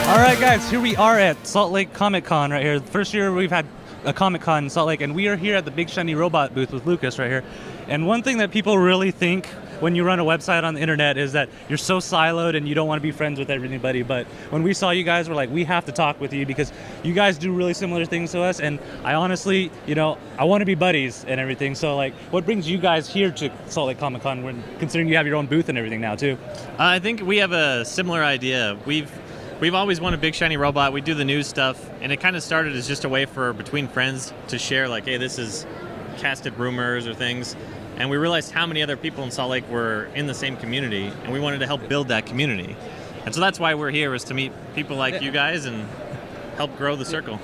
All right, guys, here we are at Salt Lake Comic Con right here. The first year we've had a Comic Con in Salt Lake, and we are here at the Big Shiny Robot booth with Lucas right here. And one thing that people really think when you run a website on the internet is that you're so siloed and you don't want to be friends with everybody. But when we saw you guys, we're like, we have to talk with you because you guys do really similar things to us. And I honestly, I want to be buddies and everything. So like, what brings you guys here to Salt Lake Comic Con when considering you have your own booth and everything now too? I think we have a similar idea. We've always wanted Big Shiny Robot. We do the news stuff, and it kind of started as just a way for between friends to share, like, hey, this is casted rumors or things. And we realized how many other people in Salt Lake were in the same community, and we wanted to help build that community. And so that's why we're here, is to meet people like you guys and help grow the circle.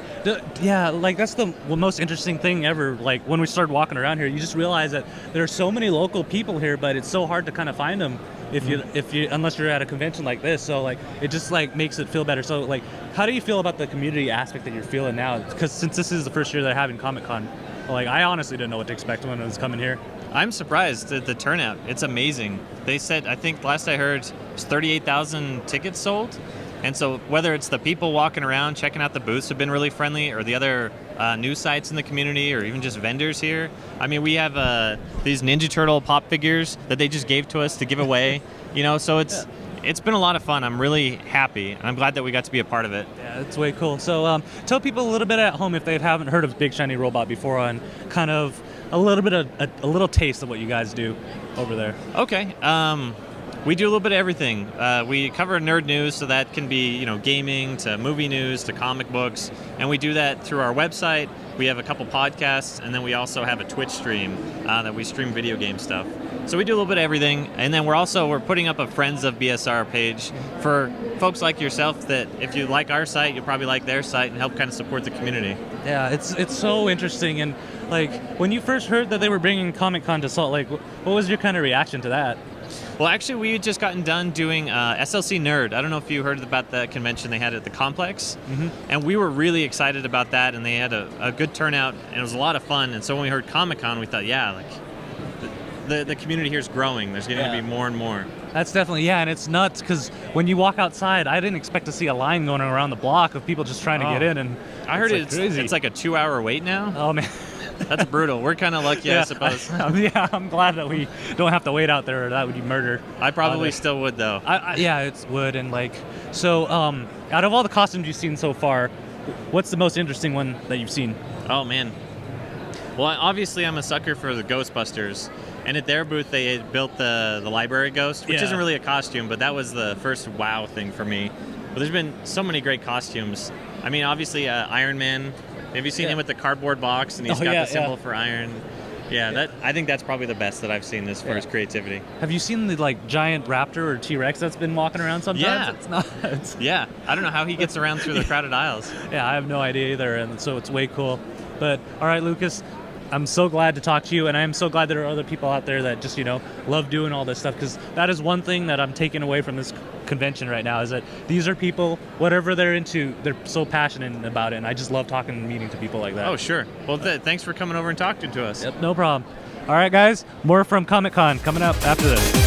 Yeah, like that's the most interesting thing ever. Like when we started walking around here, you just realize that there are so many local people here, but it's so hard to kind of find them if you unless you're at a convention like this. So like it just like makes it feel better. So like, how do you feel about the community aspect that you're feeling now? Because since this is the first year they're having Comic-Con, like I honestly didn't know what to expect when I was coming here. I'm surprised at the turnout. It's amazing. They said, I think last I heard, it was 38,000 tickets sold. And so whether it's the people walking around, checking out the booths have been really friendly, or the other news sites in the community, or even just vendors here. I mean, we have these Ninja Turtle pop figures that they just gave to us to give away. So it's been a lot of fun. I'm really happy, and I'm glad that we got to be a part of it. Yeah, it's way cool. So tell people a little bit at home if they haven't heard of Big Shiny Robot before, on kind of a little bit of a little taste of what you guys do over there. Okay. We do a little bit of everything. We cover nerd news, so that can be, gaming to movie news to comic books, and we do that through our website. We have a couple podcasts, and then we also have a Twitch stream that we stream video game stuff. So we do a little bit of everything, and then we're putting up a Friends of BSR page for folks like yourself that if you like our site, you'll probably like their site and help kind of support the community. Yeah, it's so interesting. And like when you first heard that they were bringing Comic-Con to Salt Lake, what was your kind of reaction to that? Well, actually, we had just gotten done doing SLC Nerd. I don't know if you heard about the convention they had at the complex. Mm-hmm. And we were really excited about that, and they had a good turnout, and it was a lot of fun. And so when we heard Comic-Con, we thought, yeah, like the community here is growing. There's going to be more and more. That's definitely, and it's nuts because when you walk outside, I didn't expect to see a line going around the block of people just trying to get in. And I heard it's like a 2-hour wait now. Oh, man. That's brutal. We're kind of lucky, I suppose. I'm glad that we don't have to wait out there. That would be murder. I probably still would, though. It would. And like, so out of all the costumes you've seen so far, what's the most interesting one that you've seen? Oh, man. Well, obviously, I'm a sucker for the Ghostbusters. And at their booth, they had built the library ghost, which isn't really a costume, but that was the first wow thing for me. But there's been so many great costumes. I mean, obviously, Iron Man. Have you seen him with the cardboard box, and he's got the symbol for iron? Yeah, I think that's probably the best that I've seen this first creativity. Have you seen the like giant raptor or T-Rex that's been walking around sometimes? Yeah. It's nuts. Yeah, I don't know how he gets around through the crowded aisles. Yeah, I have no idea either, and so it's way cool. But all right, Lucas, I'm so glad to talk to you, and I'm so glad there are other people out there that just, love doing all this stuff, because that is one thing that I'm taking away from this convention right now, is that these are people, whatever they're into, they're so passionate about it, and I just love talking and meeting to people like that. Oh, sure. Well, thanks for coming over and talking to us. Yep, no problem. All right, guys, more from Comic-Con coming up after this.